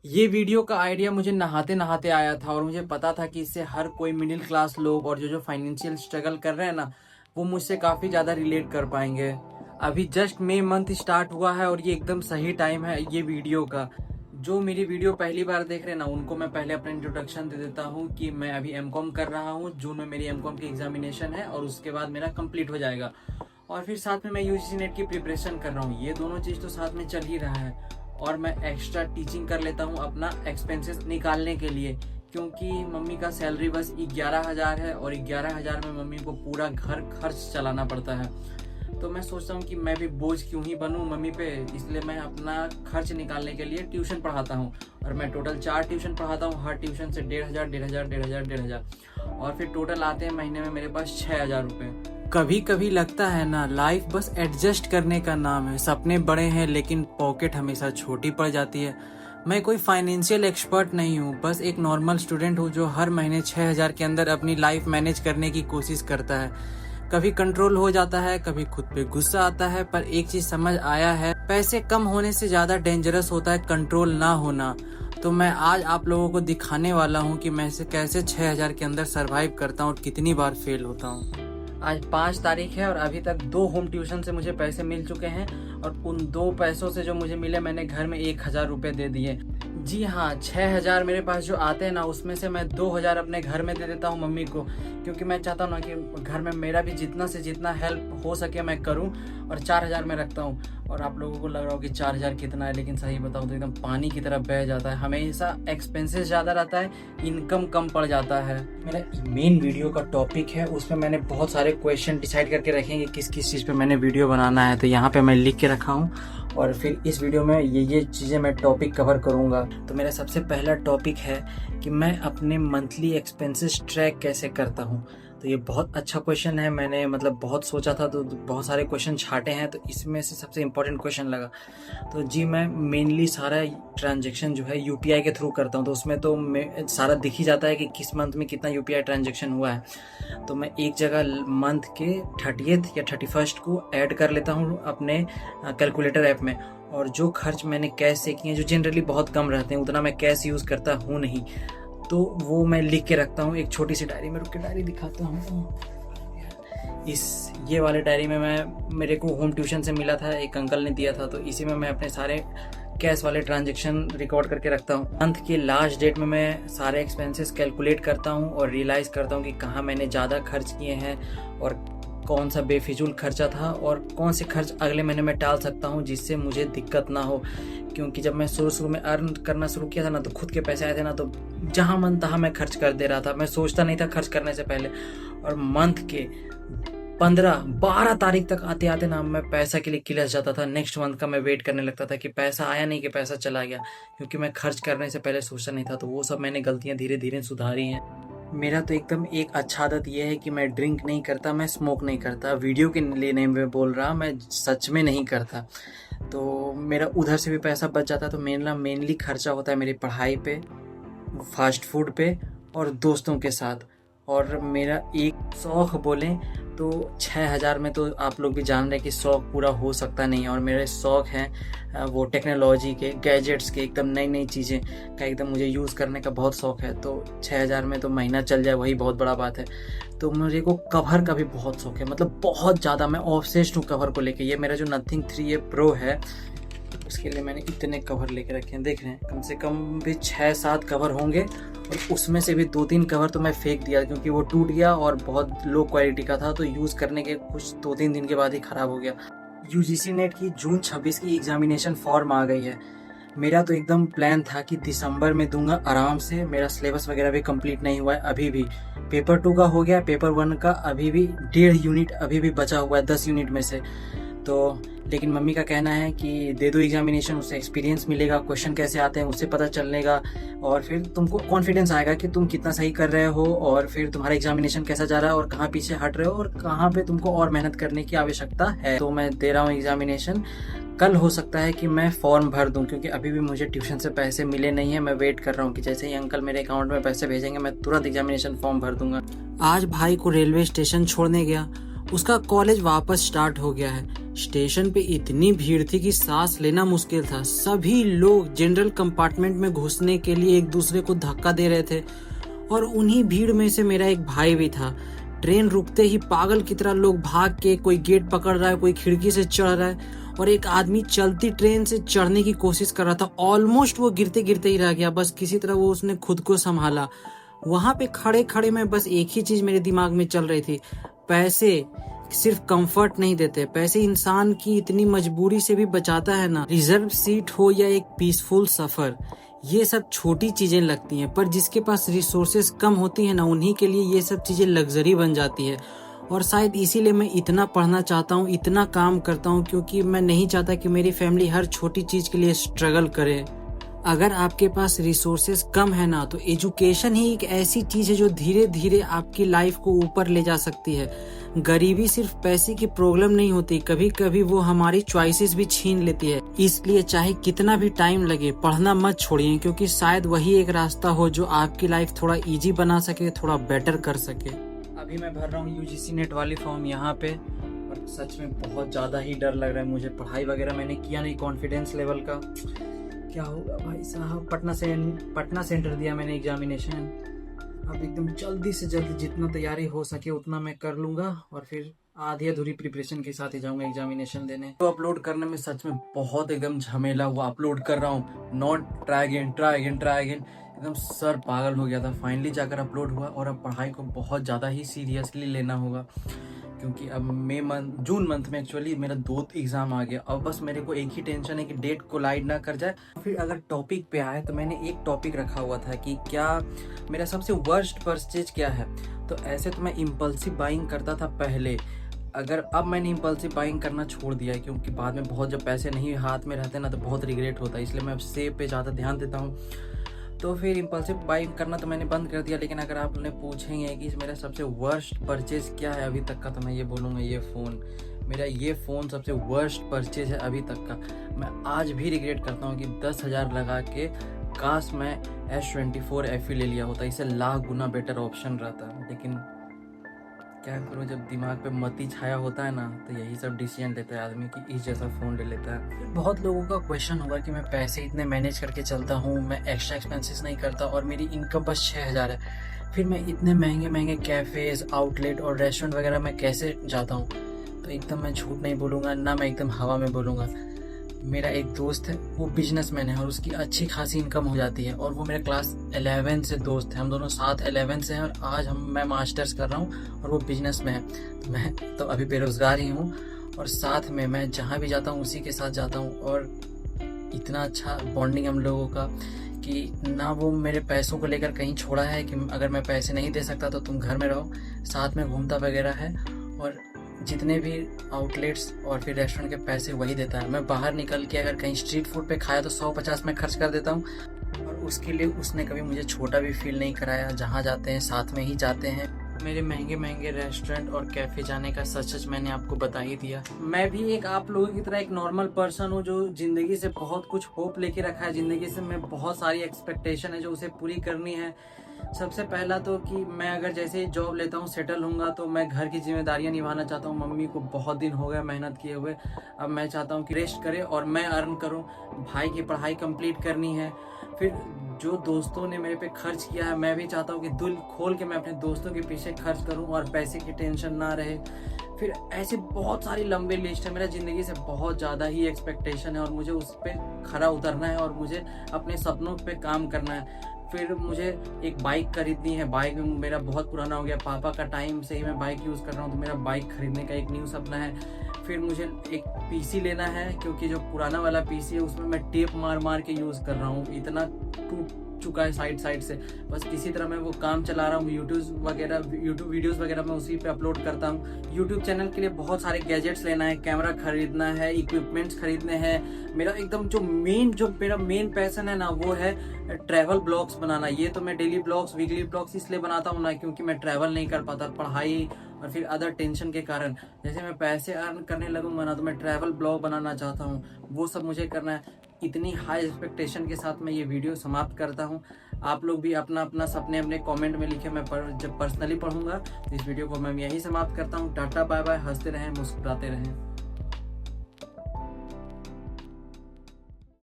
ये वीडियो का आइडिया मुझे नहाते नहाते आया था और मुझे पता था कि इससे हर कोई मिडिल क्लास लोग और जो फाइनेंशियल स्ट्रगल कर रहे हैं ना, वो मुझसे काफ़ी ज़्यादा रिलेट कर पाएंगे। अभी जस्ट मई मंथ स्टार्ट हुआ है और ये एकदम सही टाइम है ये वीडियो का। जो मेरी वीडियो पहली बार देख रहे हैं ना, उनको मैं पहले अपना इंट्रोडक्शन दे देता हूँ कि मैं अभी एमकॉम कर रहा हूँ। जून में मेरी एमकॉम की एग्जामिनेशन है और उसके बाद मेरा कंप्लीट हो जाएगा। और फिर साथ में मैं यूजीसी नेट की प्रिपरेशन कर रहा हूँ। ये दोनों चीज़ तो साथ में चल ही रहा है। और मैं एक्स्ट्रा टीचिंग कर लेता हूँ अपना एक्सपेंसेस निकालने के लिए, क्योंकि मम्मी का सैलरी बस 11,000 है और 11,000 में मम्मी को पूरा घर खर्च चलाना पड़ता है। तो मैं सोचता हूँ कि मैं भी बोझ क्यों ही बनूँ मम्मी पे, इसलिए मैं अपना खर्च निकालने के लिए ट्यूशन पढ़ाता हूँ। और मैं टोटल 4 ट्यूशन पढ़ाता हूँ, हर ट्यूशन से 1,500, 1,500, 1,500, 1,500 और फिर टोटल आते हैं महीने में मेरे पास 6,000 रुपये। कभी कभी लगता है ना, लाइफ बस एडजस्ट करने का नाम है। सपने बड़े हैं लेकिन पॉकेट हमेशा छोटी पड़ जाती है। मैं कोई फाइनेंशियल एक्सपर्ट नहीं हूँ, बस एक नॉर्मल स्टूडेंट हूँ जो हर महीने 6,000 के अंदर अपनी लाइफ मैनेज करने की कोशिश करता है। कभी कंट्रोल हो जाता है, कभी खुद पे गुस्सा आता है, पर एक चीज समझ आया है, पैसे कम होने से ज्यादा डेंजरस होता है कंट्रोल ना होना। तो मैं आज आप लोगों को दिखाने वाला हूँ कि मैं कैसे 6,000 के अंदर सरवाइव करता हूँ और कितनी बार फेल होता हूँ। आज 5 तारीख है और अभी तक 2 होम ट्यूशन से मुझे पैसे मिल चुके हैं और उन 2 पैसों से जो मुझे मिले, मैंने घर में 1,000 रुपये दे दिए। जी हाँ, 6,000 मेरे पास जो आते हैं ना, उसमें से मैं 2,000 अपने घर में दे देता हूँ मम्मी को, क्योंकि मैं चाहता हूँ ना कि घर में मेरा भी जितना से जितना हेल्प हो सके मैं करूँ। और 4,000 में रखता हूँ। और आप लोगों को लग रहा हो कि 4,000 कितना है, लेकिन सही बताऊँ तो एकदम पानी की तरह बह जाता है। हमेशा एक्सपेंसेस ज़्यादा रहता है, इनकम कम पड़ जाता है। मेरा मेन वीडियो का टॉपिक है, उसमें मैंने बहुत सारे क्वेश्चन डिसाइड करके रखे हैं कि किस किस चीज़ पे मैंने वीडियो बनाना है। तो यहाँ पे मैं लिख के रखा हूँ और फिर इस वीडियो में ये चीज़ें मैं टॉपिक कवर करूँगा। तो मेरा सबसे पहला टॉपिक है कि मैं अपने मंथली एक्सपेंसेस ट्रैक कैसे करता हूँ। तो ये बहुत अच्छा क्वेश्चन है। मैंने बहुत सोचा था, तो बहुत सारे क्वेश्चन छाटे हैं, तो इसमें से सबसे इम्पोर्टेंट क्वेश्चन लगा। तो जी, मैं मेनली सारा ट्रांजैक्शन जो है यूपीआई के थ्रू करता हूँ। तो उसमें तो सारा दिख ही जाता है कि किस मंथ में कितना यूपीआई ट्रांजैक्शन हुआ है। तो मैं एक जगह मंथ के 30th या 31st को ऐड कर लेता हूँ अपने कैलकुलेटर ऐप में। और जो खर्च मैंने कैश से किए हैं, जो जनरली बहुत कम रहते हैं, उतना मैं कैश यूज़ करता हूँ नहीं, तो वो मैं लिख के रखता हूँ एक छोटी सी डायरी में। रुक के डायरी दिखाता हूँ। ये वाले डायरी में मेरे को होम ट्यूशन से मिला था, एक अंकल ने दिया था। तो इसी में मैं अपने सारे कैश वाले ट्रांजैक्शन रिकॉर्ड करके रखता हूँ। मंथ के लास्ट डेट में मैं सारे एक्सपेंसेस कैलकुलेट करता हूँ और रियलाइज़ करता हूँ कि कहाँ मैंने ज़्यादा खर्च किए हैं और कौन सा बेफिजूल खर्चा था और कौन से खर्च अगले महीने में टाल सकता हूँ जिससे मुझे दिक्कत ना हो। क्योंकि जब मैं शुरू में अर्न करना शुरू किया था ना, तो खुद के पैसे आए थे ना, तो जहाँ मन तहाँ मैं खर्च कर दे रहा था। मैं सोचता नहीं था खर्च करने से पहले। और मंथ के 15-12 तारीख तक आते आते ना, मैं पैसा के लिए किलस जाता था। नेक्स्ट मंथ का मैं वेट करने लगता था कि पैसा आया नहीं कि पैसा चला गया, क्योंकि मैं खर्च करने से पहले सोचता नहीं था। तो वो सब मैंने गलतियाँ धीरे धीरे सुधारी हैं। मेरा तो एकदम एक अच्छा आदत ये है कि मैं ड्रिंक नहीं करता, मैं स्मोक नहीं करता। वीडियो के लिए नहीं मैं बोल रहा, मैं सच में नहीं करता। तो मेरा उधर से भी पैसा बच जाता है। तो मेरा मेनली खर्चा होता है मेरी पढ़ाई पे, फास्ट फूड पे और दोस्तों के साथ। और मेरा एक शौक़ बोलें तो 6,000 में तो आप लोग भी जान रहे हैं कि शौक़ पूरा हो सकता नहीं है। और मेरे शौक़ हैं वो टेक्नोलॉजी के, गैजेट्स के, एकदम नई नई चीज़ें का एकदम मुझे यूज़ करने का बहुत शौक़ है। तो 6,000 में तो महीना चल जाए, वही बहुत बड़ा बात है। तो मुझे को कवर का भी बहुत शौक़ है, मतलब बहुत ज़्यादा। मैं ऑब्सेस्ड हूँ कवर को लेके। ये मेरा जो नथिंग 3A Pro है, उसके लिए मैंने इतने कवर लेके रखे हैं, देख रहे हैं। कम से कम भी 6-7 कवर होंगे और उसमें से भी 2-3 कवर तो मैं फेंक दिया, क्योंकि वो टूट गया और बहुत लो क्वालिटी का था। तो यूज़ करने के कुछ 2-3 दिन के बाद ही ख़राब हो गया। यूजीसी नेट की जून 26 की एग्जामिनेशन फॉर्म आ गई है। मेरा तो एकदम प्लान था कि दिसंबर में दूंगा आराम से। मेरा सिलेबस वगैरह भी कंप्लीट नहीं हुआ है अभी भी। पेपर 2 का हो गया, पेपर 1 का अभी भी 1.5 यूनिट अभी भी बचा हुआ है 10 यूनिट में से। तो लेकिन मम्मी का कहना है कि दे दो एग्जामिनेशन, उससे एक्सपीरियंस मिलेगा, क्वेश्चन कैसे आते हैं उससे पता चलेगा, और फिर तुमको कॉन्फिडेंस आएगा कि तुम कितना सही कर रहे हो, और फिर तुम्हारा एग्जामिनेशन कैसा जा रहा है और कहाँ पीछे हट रहे हो और कहाँ पे तुमको और मेहनत करने की आवश्यकता है। तो मैं दे रहा हूँ एग्जामिनेशन। कल हो सकता है कि मैं फॉर्म भर दूं, क्योंकि अभी भी मुझे ट्यूशन से पैसे मिले नहीं है। मैं वेट कर रहा हूँ कि जैसे ही अंकल मेरे अकाउंट में पैसे भेजेंगे, मैं तुरंत एग्जामिनेशन फॉर्म भर दूंगा। आज भाई को रेलवे स्टेशन छोड़ने गया, उसका कॉलेज वापस स्टार्ट हो गया है। स्टेशन पे इतनी भीड़ थी कि सांस लेना मुश्किल था। सभी लोग जनरल कंपार्टमेंट में घुसने के लिए एक दूसरे को धक्का दे रहे थे और उन्हीं भीड़ में से मेरा एक भाई भी था। ट्रेन रुकते ही पागल की तरह लोग भाग के, कोई गेट पकड़ रहा है, कोई खिड़की से चढ़ रहा है और एक आदमी चलती ट्रेन से चढ़ने की कोशिश कर रहा था। ऑलमोस्ट वो गिरते गिरते ही रह गया, बस किसी तरह वो उसने खुद को संभाला। वहां पे खड़े खड़े मैं बस एक ही चीज मेरे दिमाग में चल रही थी, पैसे सिर्फ कंफर्ट नहीं देते, पैसे इंसान की इतनी मजबूरी से भी बचाता है ना। रिजर्व सीट हो या एक पीसफुल सफर, ये सब छोटी चीजें लगती हैं, पर जिसके पास रिसोर्सेज कम होती है ना, उन्हीं के लिए ये सब चीजें लग्जरी बन जाती है। और शायद इसीलिए मैं इतना पढ़ना चाहता हूँ, इतना काम करता हूँ, क्योंकि मैं नहीं चाहता कि मेरी फैमिली हर छोटी चीज के लिए स्ट्रगल करे। अगर आपके पास रिसोर्सेज कम है ना, तो एजुकेशन ही एक ऐसी चीज है जो धीरे धीरे आपकी लाइफ को ऊपर ले जा सकती है। गरीबी सिर्फ पैसे की प्रॉब्लम नहीं होती, कभी कभी वो हमारी चॉइसेस भी छीन लेती है। इसलिए चाहे कितना भी टाइम लगे, पढ़ना मत छोड़िए, क्योंकि शायद वही एक रास्ता हो जो आपकी लाइफ थोड़ा इजी बना सके, थोड़ा बेटर कर सके। अभी मैं भर रहा हूँ यूजीसी नेट वाली फॉर्म यहाँ पे, और सच में बहुत ज़्यादा ही डर लग रहा है मुझे। पढ़ाई वगैरह मैंने किया नहीं, कॉन्फिडेंस लेवल का क्या होगा भाई साहब। पटना सेंटर दिया मैंने एग्जामिनेशन। अब एकदम जल्दी से जल्दी जितना तैयारी हो सके उतना मैं कर लूँगा, और फिर आधी अधूरी प्रिपरेशन के साथ ही जाऊँगा एग्जामिनेशन देने। तो अपलोड करने में सच में बहुत एकदम झमेला हुआ। अपलोड कर रहा हूँ, नॉट ट्राई अगेन, एकदम सर पागल हो गया था। फाइनली जाकर अपलोड हुआ, और अब पढ़ाई को बहुत ज़्यादा ही सीरियसली लेना होगा, क्योंकि अब जून मंथ में एक्चुअली मेरा 2 एग्ज़ाम आ गया। अब बस मेरे को एक ही टेंशन है कि डेट कोलाइड ना कर जाए। फिर अगर टॉपिक पे आए तो मैंने एक टॉपिक रखा हुआ था कि क्या मेरा सबसे वर्स्ट परचेज क्या है। तो ऐसे तो मैं इम्पल्सिव बाइंग करता था पहले, अगर अब मैंने इम्पल्सिव बाइंग करना छोड़ दिया है, क्योंकि बाद में बहुत जब पैसे नहीं हाथ में रहते ना तो बहुत रिग्रेट होता है, इसलिए मैं अब सेव पे ज़्यादा ध्यान देता हूँ। तो फिर इम्पल्सिव बाइंग करना तो मैंने बंद कर दिया। लेकिन अगर आप उन्हें पूछेंगे कि मेरा सबसे वर्स्ट परचेज क्या है अभी तक का, तो मैं ये बोलूँगा ये फ़ोन। मेरा ये फ़ोन सबसे वर्स्ट परचेज है अभी तक का। मैं आज भी रिग्रेट करता हूँ कि 10,000 लगा के काश मैं S24 FE ले लिया होता, इससे लाख गुना बेटर ऑप्शन रहता। लेकिन क्या करूँ, जब दिमाग पे मती छाया होता है ना, तो यही सब डिसीजन लेता है आदमी कि इस जैसा फ़ोन ले लेता है। बहुत लोगों का क्वेश्चन होगा कि मैं पैसे इतने मैनेज करके चलता हूँ, मैं एक्स्ट्रा एक्सपेंसेस नहीं करता और मेरी इनकम बस 6,000 है, फिर मैं इतने महंगे महंगे कैफ़ेज़, आउटलेट और रेस्टोरेंट वगैरह मैं कैसे जाता हूँ। तो एकदम मैं झूठ नहीं बोलूँगा, ना मैं एकदम हवा में बोलूँगा। मेरा एक दोस्त है, वो बिजनेसमैन है और उसकी अच्छी खासी इनकम हो जाती है, और वो मेरे क्लास 11 से दोस्त है। हम दोनों साथ 11 से हैं, और आज मैं मास्टर्स कर रहा हूँ और वो बिजनेस में है। तो मैं तो अभी बेरोज़गार ही हूँ, और साथ में मैं जहाँ भी जाता हूँ उसी के साथ जाता हूँ। और इतना अच्छा बॉन्डिंग हम लोगों का कि ना वो मेरे पैसों को लेकर कहीं छोड़ा है कि अगर मैं पैसे नहीं दे सकता तो तुम घर में रहो, साथ में घूमता वगैरह है। और जितने भी आउटलेट्स और फिर रेस्टोरेंट के पैसे वही देता है। मैं बाहर निकल के अगर कहीं स्ट्रीट फूड पे खाया तो 150 में खर्च कर देता हूँ, और उसके लिए उसने कभी मुझे छोटा भी फील नहीं कराया। जहाँ जाते हैं साथ में ही जाते हैं। मेरे महंगे महंगे रेस्टोरेंट और कैफ़े जाने का सच मैंने आपको बता ही दिया। मैं भी एक आप लोगों की तरह एक नॉर्मल पर्सन हूँ जो ज़िंदगी से बहुत कुछ होप लेके रखा है। ज़िंदगी से मैं बहुत सारी एक्सपेक्टेशन है जो उसे पूरी करनी है। सबसे पहला तो कि मैं अगर जैसे ही जॉब लेता हूँ, सेटल होऊंगा, तो मैं घर की जिम्मेदारियाँ निभाना चाहता हूँ। मम्मी को बहुत दिन हो गए मेहनत किए हुए, अब मैं चाहता हूँ कि रेस्ट करे और मैं अर्न करूँ। भाई की पढ़ाई कंप्लीट करनी है। फिर जो दोस्तों ने मेरे पे खर्च किया है, मैं भी चाहता हूँ कि दिल खोल के मैं अपने दोस्तों के पीछे खर्च करूँ और पैसे की टेंशन ना रहे। फिर ऐसे बहुत सारी लंबी लिस्ट है। मेरा ज़िंदगी से बहुत ज़्यादा ही एक्सपेक्टेशन है और मुझे उस पर खरा उतरना है और मुझे अपने सपनों पे काम करना है। फिर मुझे एक बाइक खरीदनी है। बाइक मेरा बहुत पुराना हो गया, पापा का टाइम से ही मैं बाइक यूज़ कर रहा हूँ, तो मेरा बाइक खरीदने का एक न्यू सपना है। फिर मुझे एक पीसी लेना है, क्योंकि जो पुराना वाला पीसी है उसमें मैं टेप मार मार के यूज़ कर रहा हूँ, इतना टूट चुका है साइड से। बस किसी तरह मैं वो काम चला रहा हूँ। यूट्यूब वीडियोस वगैरह मैं उसी पे अपलोड करता हूँ। यूट्यूब चैनल के लिए बहुत सारे गैजेट्स लेना है, कैमरा खरीदना है, इक्विपमेंट्स खरीदने हैं। मेरा एकदम जो मेरा मेन पैशन है ना, वो है ट्रैवल ब्लॉग्स बनाना। ये तो मैं डेली ब्लॉग्स, वीकली ब्लॉग्स इसलिए बनाता हूँ ना, क्योंकि मैं ट्रैवल नहीं कर पाता पढ़ाई और फिर अदर टेंशन के कारण। जैसे मैं पैसे अर्न करने लगूंगा ना, तो मैं ट्रैवल ब्लॉग बनाना चाहता हूँ, वो सब मुझे करना है। इतनी हाई एक्सपेक्टेशन के साथ मैं ये वीडियो समाप्त करता हूँ। आप लोग भी अपना अपना सपने अपने कमेंट में लिखे, मैं जब पर्सनली पढ़ूंगा। तो इस वीडियो को मैं यही समाप्त करता हूँ। टाटा बाय बाय, हंसते रहें, मुस्कुराते रहें।